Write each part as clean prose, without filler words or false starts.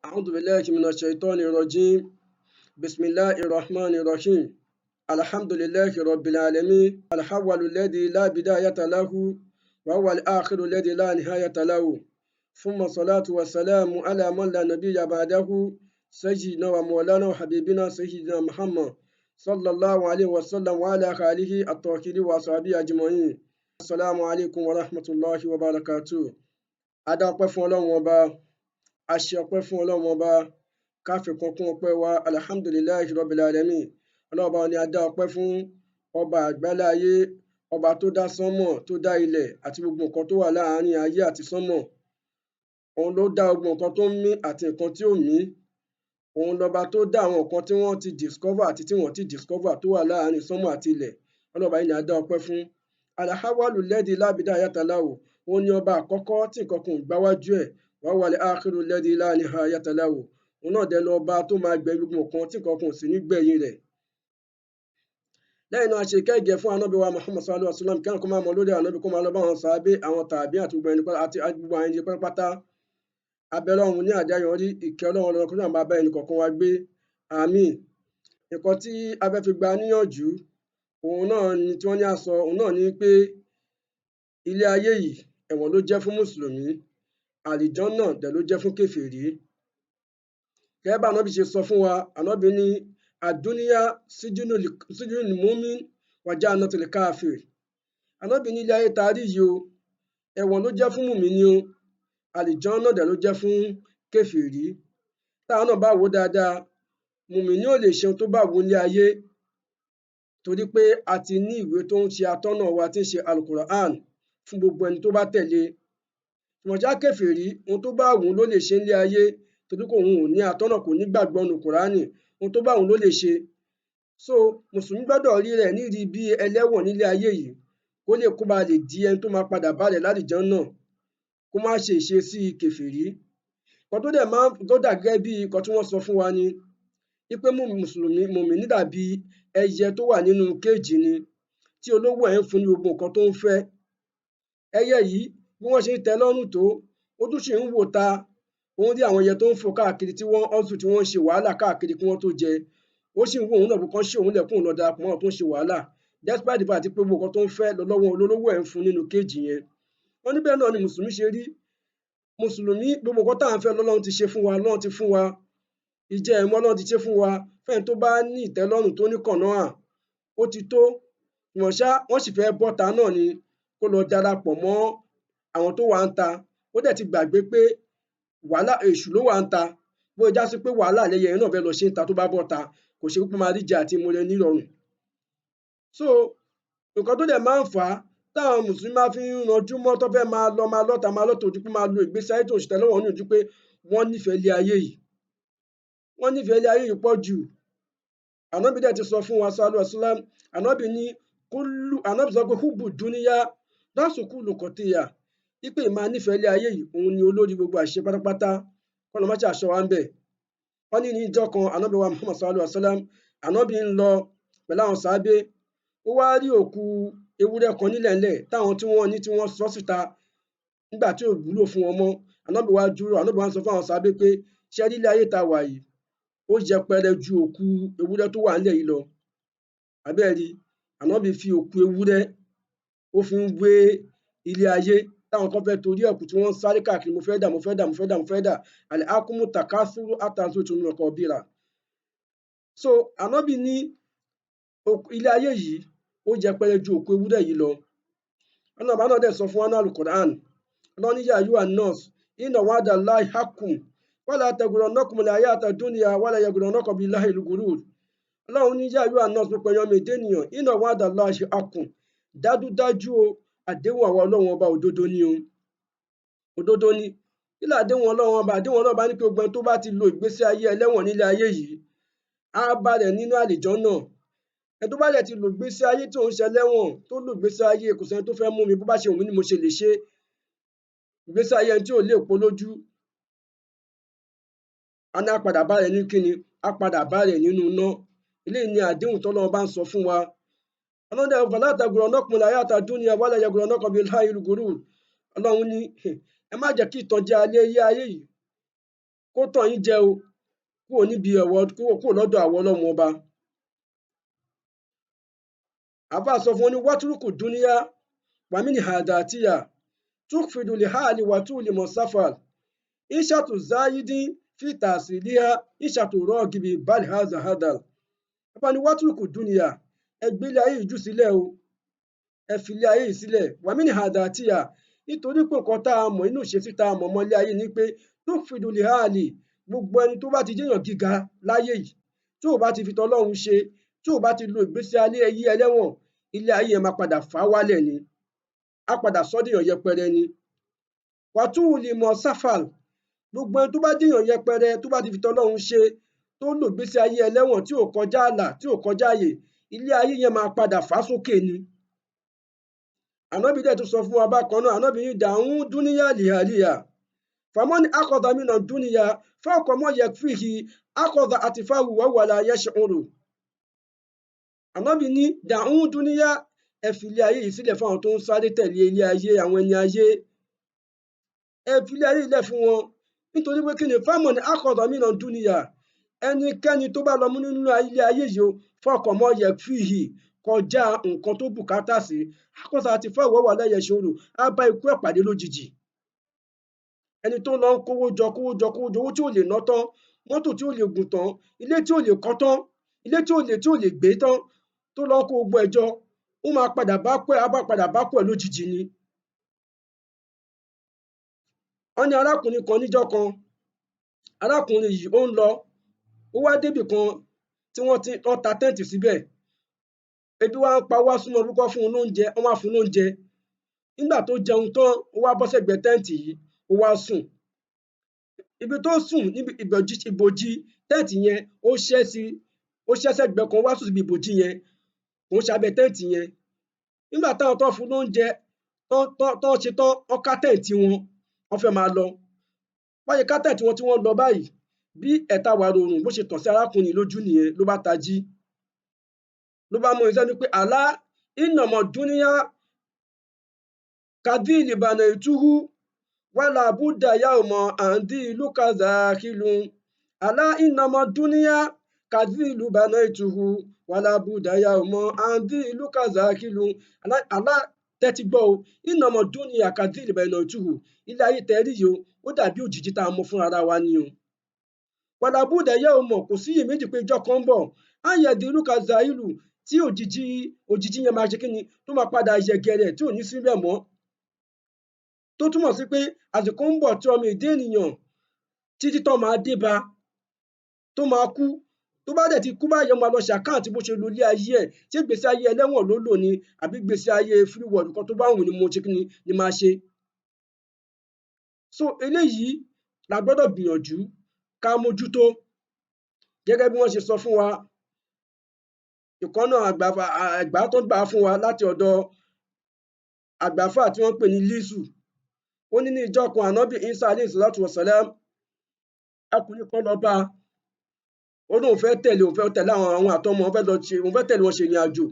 أعوذ بالله من الشيطان الرجيم. بسم الله الرحمن الرحيم. الحمد لله رب العالمين، الأول الذي لا بداية له وهو الآخر الذي لا نهاية له، ثم الصلاة والسلام على من لا نبي بعده، سيدنا ومولانا وحبيبنا سيدنا محمد صلى الله عليه وسلم وعلى آله الطاهرين وصحبه أجمعين. السلام عليكم ورحمة الله وبركاته. Adáwọ̀pẹ́ fún Ọlọ́run ọba, a ṣe ọpẹ́ fún Ọlọ́run ọba, ká fi kan kún ọpẹ́ wa, alhamdulillahi rabbil alamin. Ọlọ́run ọba ni a dá ọpẹ́ fún, ọba àgbáláyé, ọba tó dá sánmọ̀, tó dá ilẹ̀ àti gbogbo nǹkan tó wà láàárín ayé àti sánmọ̀. Òun ló dá gbogbo nǹkan tó ń mí àti nǹkan tí ò mí. Òun lọba tó dá àwọn nǹkan tí wọ́n ti discover àti tí wọ́n ti discover tó wà láàárín sánmọ̀ àti ilẹ̀. Ọlọ́run ọba yìí ni a dá ọpẹ́ fún. Al-awwalu alladhi la bidayata lahu, òun ni ọba àkọ́kọ́ tí nǹkan kan ò gbáwájú ẹ̀. Wa huwa al-akhiru alladhi la nihayata lahu, òun náà dẹ̀ lọ́ba tó máa gbẹ̀yìn gbogbo nǹkan tí nǹkan kan ò sì ní gbẹ̀yìn rẹ̀. Lẹ́yìn náà a ṣe ìkẹ́gẹ́ fún ànábì wa Muhammad sallallahu alaihi wasallam, kí àwọn kan máa mọ lórí ànábì kó máa lọ bá àwọn sàábé, àwọn tàbí àti gbogbo ẹni àti gbogbo àwọn ẹni pátápátá. Abẹ́ Ọlọ́run ní àdáyọrí, ìkẹ́ Ọlọ́run lọ́kọ́ náà máa bá ẹnì kọ̀ọ̀kan wa gbé. Àmín. Nǹkan tí a fẹ́ fi gba níyànjú, òun náà ni tí wọ́n ní a sọ, òun náà ni pé ilé ayé yìí ẹ̀wọ̀n ló jẹ́ fún mùsùlùmí, àlìjánnà dẹ̀ ló jẹ́ fún kèfèrí. Gẹ́gẹ́ bá ànábì ṣe sọ fún wa, ànábì ní àdúníyá síjúnul mu'min wa jannatul káfir. Ànábì ní ilé ayé tarí yìí o, ẹ̀wọ̀n ló jẹ́ fún mùmínì o, àlìjánnà dẹ̀ ló jẹ́ fún kèfèrí. Táwọn náà bá wò dáadáa, mùmínì ò lè ṣe ohun tó bá wù ní ayé, torí pé a ti ní ìwé tó ń ṣe atọ́nà wa tí ń ṣe Al-Qur'an fún gbogbo ẹni tó bá tẹ̀lé. Ṣùgbọ́n ṣá kèfèrí, ohun tó bá wù ló lè ṣe nílé ayé, torí pé òun ò ní atọ́nà, kò ní gbàgbọ́ nínú Kùránì, ohun tó bá wù ló lè ṣe. So mùsùlùmí gbọ́dọ̀ rí rẹ̀ nídìí bí ẹlẹ́wọ̀n nílé ayé yìí, kó lè kó ba lè di ẹni tó máa padà bá rẹ̀ lálìjánnà, kó má ṣe ìṣesí kèfèrí. Nǹkan tó dẹ̀ máa tó dà gẹ́gẹ́ bí nǹkan tí wọ́n sọ fún wa ni wípé mùsùlùmí mùmínì dàbí ẹyẹ tó wà nínú kéèjì ni, tí olówó ẹ̀ ń fún ní gbogbo nǹkan tó ń fẹ́. Ẹyẹ yìí bí wọ́n ṣe ń tẹ́ lọ́rùn tó, ó tún ṣì ń wò ta, òun rí àwọn ẹyẹ tó ń fò káàkiri tí wọ́n hustle, tí wọ́n ń ṣe wàhálà káàkiri kí wọ́n tó jẹ. Ó sì ń wo òun náà bí kan ṣe òun lẹ̀kùn lọ darapọ̀ mọ́ àwọn tó ń ṣe wàhálà, despite the fact pé gbogbo nǹkan tó ń fẹ́ lọ́wọ́ olówó ẹ̀ ń fún nínú kéèjì yẹn. Wọ́n ní bẹ́ẹ̀ náà ni mùsùlùmí ṣe rí. Mùsùlùmí gbogbo nǹkan tá à ń fẹ́ lọ́lọ́run ti ṣe fún wa, Ọlọ́run ti fún wa. Ìjẹ ẹ̀mú Ọlọ́run ti ṣe fún wa. Fẹ́ni tó bá ní ìtẹ́lọ́rùn tó ní kànáà, ó ti tó. Ṣùgbọ́n ṣá wọ́n sì fẹ́ bọ́ta náà ni, kó lọ darapọ̀ mọ́ àwọn tó wà ń ta. Ó dẹ̀ ti gbàgbé pé wàhálà èṣù ló wà ń ta. Bó já sí pé wàhálà lẹ́yẹ náà fẹ́ lọ ṣe ń ta tó bá bọ́ta, kò ṣe pé máa rí jẹ àti ìmúlẹ̀ nírọ̀rùn. So nǹkan tó dẹ̀ máa ń fà á táwọn mùsùlùmí máa fi ń ranjú mọ́ tó fẹ́ máa lọ́ta ojú pé máa lo ìgbésí ayé tó ń ṣe tẹ́lọ́wọ̀n ní ojú pé wọ́n nífẹ̀ẹ́ ilé ayé yìí. Wọ́n nífẹ̀ẹ́ ilé ayé yìí pọ̀ jù. Ànábì dẹ̀ ti sọ fún wa sallallahu alaihi wasallam, ànábì ní ànábì sọ pé hubbu dúníyá lásùkúlù kọ̀tíyà, wípé ìmáa nífẹ̀ẹ́ ilé ayé yìí òun ni olórí gbogbo àṣẹ pátápátá, kọ́nà má ṣe àṣọ wa ń bẹ̀. Wọ́n ní ìjọ kan ànábì wa Muhammad sallallahu alaihi wasallam, ànábì ń lọ pẹ̀lú àwọn sàábé, ó wá rí òkú ewúrẹ́ kan nílẹ̀ńlẹ̀ táwọn tí wọ́n ní tí wọ́n sọ síta nígbà tí ò wúlò fún wọn mọ́. Ànábì wa dúró, ànábì wa sọ fún àwọn sàábé pé ṣé rí ilé ayé ta wà yìí, ó yẹpẹrẹ ju òkú ewúrẹ́ tó wà nílẹ̀ yìí lọ. Àbẹ́ẹ̀rí, ànábì fi òkú ewúrẹ́ ó fi ń wé ilé ayé táwọn kan fẹ́ torí ẹ̀kú tí wọ́n ń sáré káàkiri, mo fẹ́ dà al-hakumu takasuru hatta zurtumul maqabira. So ànábì ní ilé ayé yìí ó yẹpẹrẹ ju òkú ewúrẹ́ yìí lọ. Ọ̀nà àbá náà dẹ̀ sọ fún wa ní Al-Qur'an, ọlọ́run ní ya ayyuhan nas inna wa'dallahi haqqun wala taghurrannakumul hayatud dunya wala yaghurrannakum billahil ghurur. Ọlọ́run ní ya ayyuhan nas pé yan méje ènìyàn, inna wa'dallahi haqqun, dájúdájú o, àdéhùn àwọn ọlọ́run ọba òdodo ni o. Òdodo ni. Ilé àdéhùn ọlọ́run ọba, àdéhùn ọlọ́run ọba ní pé gbogbo ẹni tó bá ti lo ìgbésí ayé ẹlẹ́wọ̀n nílé ayé yìí, á bá rẹ̀ nínú àlìjánnà. Ẹni tó bá dẹ̀ ti lo ìgbésí ayé tí òun ṣe ẹlẹ́wọ̀n, tó lo ìgbésí ayé kò sẹ́ni tó fẹ́ mú mi, bó bá ṣe wù mí ni mo ṣe lè ṣe. Ìgbésí ayé ẹni tí ò lè pọ̀ lójú, a ní á padà bá rẹ̀ ní kíni, á padà bá rẹ̀ nínú iná. Eléyìí ni àdéhùn tọ́lọ́run bá ń sọ fún wa. Ọlọ́run dẹ̀ fala taghurrannakumul hayatud dunya wala yaghurrannakum billahil ghurur. Ọlọ́run ní ẹ má jẹ́ kí ìtànjẹ ayé yìí kó tàn yín jẹ o kúrò níbi kúrò lọ́dọ̀ àwọn ọlọ́run ọba. àbá sọ fún wọn ní wátúrúkù dúníyà wàmí ní hàdàtíyà túfìdù lè hàlì wàtú lè mọ̀ sáfàl ìṣàtù záyídín fìtà sílíà ìṣàtù rọ́ọ̀gìbì bàlì hàzà hàdàl. àbá ní wátúrúkù dúníyà ẹgbẹ́lẹ̀ ayé ìjú sílẹ̀ o ẹfìlẹ̀ ayé yìí sílẹ̀ wàmí ní hàdàtíyà nítorí pé nǹkan tá a mọ̀ inú ìṣesí tá a mọ̀ mọ́lé ayé ni pé túfìdù lè hàlì gbogbo ẹni tó bá ti jẹ́yàn gíga láyé yìí tí ò bá ti fi tọlọ́run ṣe tí ò bá ti lo ìgbésí ayé ẹlẹ́wọ̀n ilé ayé yẹn máa padà fà á wálẹ̀ ni á padà sọ́dẹ̀yàn yẹpẹrẹ ni. wàtúù lè mọ sáfàl gbogbo ẹni tó bá jẹ́yàn yẹpẹrẹ tó bá ti fi tọlọ́run ṣe tó lo ìgbésí ayé ẹlẹ́wọ̀n tí ò kọjá àlà tí ò kọjá àyè ilé ayé yẹn máa padà fà á sókè ni. ànábì dẹ̀ tún sọ fún wa bákan náà ànábì yìí dàún dúníyà lìhàlìyà famani akọ̀dà mìíràn dúníyà fọ́ọ̀kọ̀ mọ́ yẹ fìhì akọ̀dà àti fáwù wọ́wọ́lá yẹ́ṣẹ̀ òrò. ànábì ní dàún dúníyà ẹ̀fìlẹ̀ ayé yìí sílẹ̀ fún àwọn tó ń sáré tẹ̀lé ilé ayé àwọn ẹni ayé ẹ̀fìlẹ̀ ayé ilẹ̀ fún wọn nítorí pé kí ni famani akọ̀dà mìíràn dúníyà ẹnikẹ́ni tó bá lọ mú nínú ilé ayé yìí fọ́ọ̀kọ̀ mọ́ yẹ fìhì kọjá nǹkan tó bùkátà sí akọ̀dà àti fáwù wọ́wọ́lá yẹ́ṣẹ̀ òrò á bá ikú ẹ̀ pàdé lójijì. ẹni tó lọ ń kówó jọ owó tí ò lè ná tán mọ́tò tí ò lè gùn tán ilé tí ò lè kọ́ tán ilé tí ò lè gbé tán tó lọ kó gbogbo ẹjọ́ ó máa padà bá kú ẹ̀ lójijì ni. wọ́n ní arákùnrin kan níjọ́ kan arákùnrin yìí ó ń lọ ó wá débì kan tí wọ́n ta tẹ́ǹtì síbẹ̀ ebi wá ń pa wá súnmọ́ orúkọ fún un lóúnjẹ wọ́n wá fún un lóúnjẹ nígbà tó jẹun tán ó wá bọ́ sẹ́gbẹ̀ẹ́ tẹ́ǹtì yìí ó wá sùn ibi tó sùn níbi ìbòjì tẹ́ǹtì yẹn ó ṣẹ́ sẹ́gbẹ̀ẹ́ kan wá sùn síbi ìbòjì yẹn kò ń ṣabẹ́ tẹ́ǹtì yẹn nígbà táwọn tó fún lóúnjẹ tó ṣe tán wọ́n ká tẹ́ǹtì wọn wọ́n fẹ́ máa lọ báyìí ká tẹ́ǹtì wọn tí wọ́n lọ báyìí bí ẹ̀ta wàrà oòrùn bó ṣe tàn sí arákùnrin lójú nìyẹn ló bá tají ló bá mú iṣẹ́ ní pé àlá ìnàmọ̀ dúníyà kàdí ìlìbànà ìtúhú wala budda yawma andi lukaza kilun ala inama dunya kadhilu banaituhu wala budda yawma andi lukaza kilun ala tẹ́tí gbọ́ o inama dunya kadhilu banaituhu ilé ayé tẹ́rí yìí ó dàbí òjìji tá a mọ fún ara wa ni o wala budda yawma kò sí iyèméjì pé ìjọ kan ń bọ̀ ayẹ̀dì lukaza ìlú tí òjìji yẹn máa ṣe kí ni tó máa padà yẹgẹrẹ tí ò ní síbẹ̀ mọ́ tó túmọ̀ sí pé àsìkò ń bọ̀ tí ọmọ èdè ènìyàn títí tó máa dé bá tó máa kú tó bá dẹ̀ ti kú báyìí máa lọ ṣàkáǹtì bó ṣe lo ilé ayé ẹ̀ tí gbèsè ayé ẹlẹ́wọ̀n ló lò ní àbí gbèsè ayé free world kan tó bá wù ní mo ṣe kí ni máa ṣe. so eléyìí la gbọ́dọ̀ gbìyànjú ká mójútó gẹ́gẹ́ bí wọ́n ṣe sọ fún wa ìkànnà àgbà tó gbà fún wa láti ọ̀dọ̀ àgbàfà tí wọ́n pè ní lísù ó ní ìjọ kan ànábì Ìsá alayhi salatu wassalam ọkùnrin kan lọ bá ó lóun fẹ́ tẹ̀lé àwọn àtọmọ òun fẹ́ tẹ̀lé wọn ṣe ìrìn àjò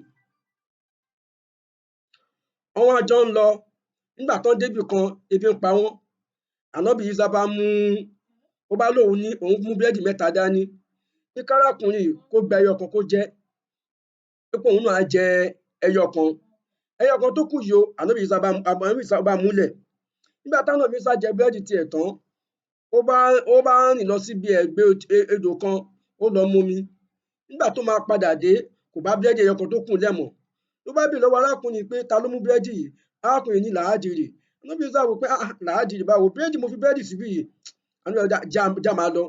àwọn àjọ ń lọ nígbà tán débì kan ebi ń pa wọ́n ànábì Ìsá bá lóun ní òun mú búrẹ́dì 3 dání ní kárákùnrin kó gba ẹyọ kan kó jẹ pé òun náà á jẹ ẹyọ kan tó kù yìí o ànábì Ìsá bá múlẹ̀ nígbà táwọn òbí sá jẹ búrẹ́dì tiẹ̀ tán ó bá rìn lọ síbi ẹ̀gbẹ́ odò kan ó lọ mumi nígbà tó máa padà dé kò bá búrẹ́dì ẹyọ kan tó kù lẹ́mọ̀ ló bá bèèrè lọ́wọ́ arákùnrin pé ta ló mú búrẹ́dì yìí arákùnrin ní làádìrì ànábì Ìsá wò pé làádìrì báwo búrẹ́dì mo fi búrẹ́dì síbí yìí ànábì já máa lọ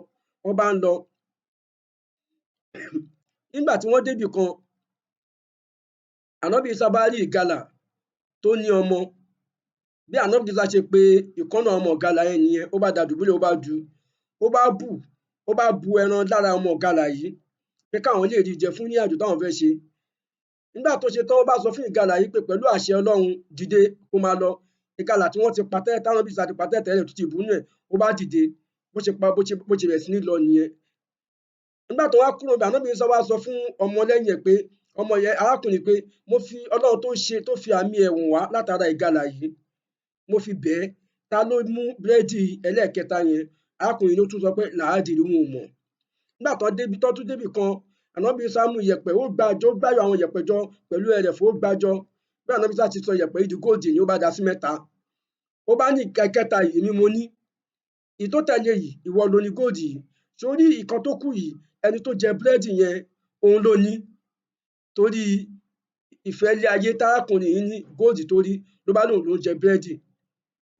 wọ́n bá ń lọ nígbà tí wọ́n débì kan ànábì Ìsá bá rí ìgalà tó ní ọmọ bí ànábì Ìsá ṣe pé ìkọ́nà ọmọ ọ̀gálà yẹn nìyẹn ó bá da dùbúlẹ̀ ó bá bu ẹran lára ọmọ ọ̀gálà yìí pé káwọn lè rí jẹ fún ní àjò táwọn fẹ́ ṣe nígbà tó ṣe tán ó bá sọ fún ìgalà yìí pé pẹ̀lú àṣẹ Ọlọ́run dìde kó máa lọ ìgalà tí wọ́n ti patẹ́ táwọn bí Ìsá ti patẹ́ tẹ́lẹ̀ tó ti bù nù ẹ̀ ó bá dìde bó ṣe bẹ̀rẹ̀ sí ní lọ nìyẹn nígbà tó wá kúrò bí ànábì Ìsá wá sọ fún ọmọ lẹ́yìn ẹ̀ pé ọmọ yẹn arákùnrin pé mo fi Ọlọ́run tó fi àmì ẹ̀wọ̀n wá látara ìgalà yìí mo fi bẹ́ẹ̀ ta ló mú búrẹ́dì ẹlẹ́ẹ̀kẹta yẹn arákùnrin ló tún sọ pé làádìrí wọn ò mọ̀ nígbà tó tún débi kan ànábì Ìsá mú iyẹ̀pẹ̀ ó gbáyọ àwọn iyẹ̀pẹ̀ jọ pẹ̀lú ẹrẹ̀fọ̀ ó gbájọ bí ànábì Ìsá ti sọ iyẹ̀pẹ̀ yìí di góòdì ni ó bá dá sí mẹ́ta ó bá ní kẹkẹta yìí èmi mo ní ìtó tẹ̀lé yìí ìwọ ló ní góòdì yìí sórí ìkan tó kù yìí ẹni tó jẹ búrẹ́dì yẹn òun ló ní torí ìfẹ́ ilé ayé tárákùnrin yìí ní góòdì torí ló bá lóun ló ń jẹ búrẹ́dì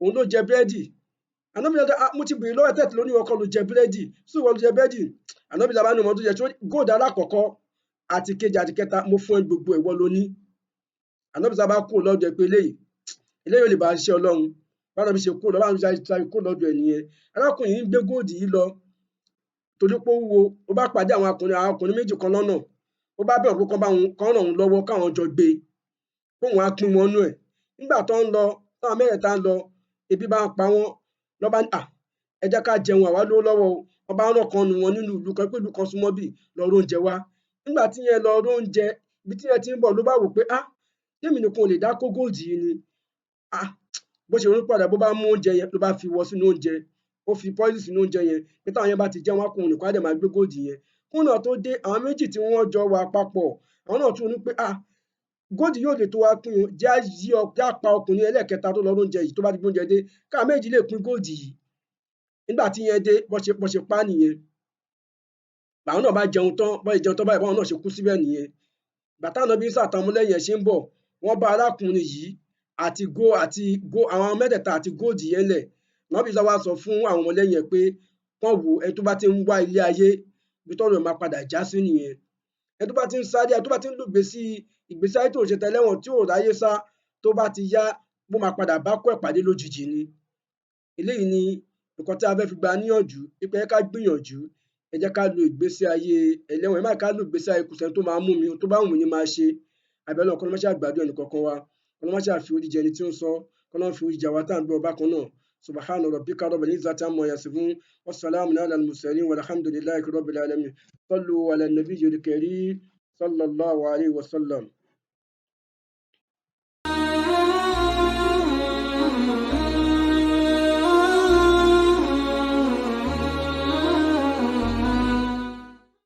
òun ló jẹ búrẹ́dì ànábì Ìsá mo ti bèrè lọ́wọ́ tẹ̀tì lóní ọkọ ló jẹ búrẹ́dì sí ìwọ ló jẹ búrẹ́dì ànábì Ìsá bá ní ọmọ tó jẹ góòdì alákọ̀ọ́kọ́ àti kejì àti kẹta mo fún ẹ gbogbo ìwọ ló ní ànábì Ìsá bá kú lọ́dọ̀ ẹ pé eléyìí ò lè bá ṣiṣẹ́ Ọlọ́run báwọn ṣe kú lọ báwọn ṣe kú lọ́dọ̀ ẹ nìyẹn arákùnrin yìí ń gbé góòdì yìí lọ torí pé ó wúwo ó bá pàdé àwọn ọkùnrin méjì kan lọ́nà ó bá bẹ̀rù pé kán ràn òun lọ́wọ́ káwọn jọ gbé kóun á pín wọn nú ẹ̀ nígbà tó ń lọ táwọn mẹ́rẹ̀ẹ̀ta ń lọ ebi bá ń pa wọ́n lọ́ba ẹ jẹ́ ká jẹun àwa lówó lọ́wọ́ o wọ́n bá rán kan nù wọn nínú ìlú kan pé ìlú kan súnmọ́ bì lọ róúnjẹ wá nígbà tí yẹn lọ róúnjẹ ibi tí yẹn ti ń bọ̀ ló bá wò pé tèmi nìkan ò lè dá kó góòdì yìí ni bó ṣe ronú padà bó bá mú oúnjẹ yẹn ló bá fi wọ sínú oúnjẹ ó fi pọ́ìsì sínú oúnjẹ yẹn pé táwọn yẹn bá ti jẹun wákùnrin nìkan á dẹ̀ máa gbé góòdì yẹn kún náà tó dé àwọn méjì tí wọ́n jọ wà papọ̀ àwọn náà tún ní pé góòdì yóò lè tó wá pín o jẹ́ àpá ọkùnrin ẹlẹ́ẹ̀kẹta tó lọ lóúnjẹ yìí tó bá ti gbóúnjẹ dé káà méjì lè pín góòdì yìí nígbà tí yẹn dé bó ṣe pa nìyẹn báwọn náà bá jẹun tán báyìí báwọn náà ṣe kú síbẹ̀ nìyẹn bàtà náà bí sàtàmúlẹ́yìn ẹ̀ ṣe ń bọ̀ wọ́n bá arákùnrin yìí àti àwọn mẹ́tẹ̀ẹ̀ta àti góòdì yẹn lẹ̀ náà bí sáwá sọ fún àwọn ọmọlẹ́yìn ẹ̀ pé kán wo ẹni tó bá ti ń wá ilé ayé ibi tọ́rọ̀ máa padà já sí nìyẹn ẹni tó bá ti ń sáré ẹni tó bá ti ń lò ìgbésí ayé tó ń ṣe tẹ́lẹ̀wọ̀n tí ò ráyé sá tó bá ti yá bó máa padà bá kó ẹ̀ pàdé lójijì ni eléyìí ni nǹkan tí a fẹ́ fi gba níyànjú pé ká gbìyànjú ẹ jẹ́ ká lo ìgbésí ayé ẹlẹ́wọ̀n ẹ má ká lo ìgbésí ayé kùsẹ̀ tó máa mú mi tó bá wù mí ní máa ṣe àbẹ̀lẹ̀ ọ̀kan lọ́mọṣẹ́ àgbàdo ẹnì kọ̀ọ̀kan wa ọlọ́mọṣẹ́ àfi oríjẹ ẹni tí ó ń sọ kọ́lọ́n fi oríjẹ wa tá à ń gbọ́ bákan náà subhana rabbika rabbil izzati amma yasifun wassalamun ala al-mursalin walhamdulillahi rabbil alamin sallu ala nabiyyil karim sallallahu alayhi wa sallam.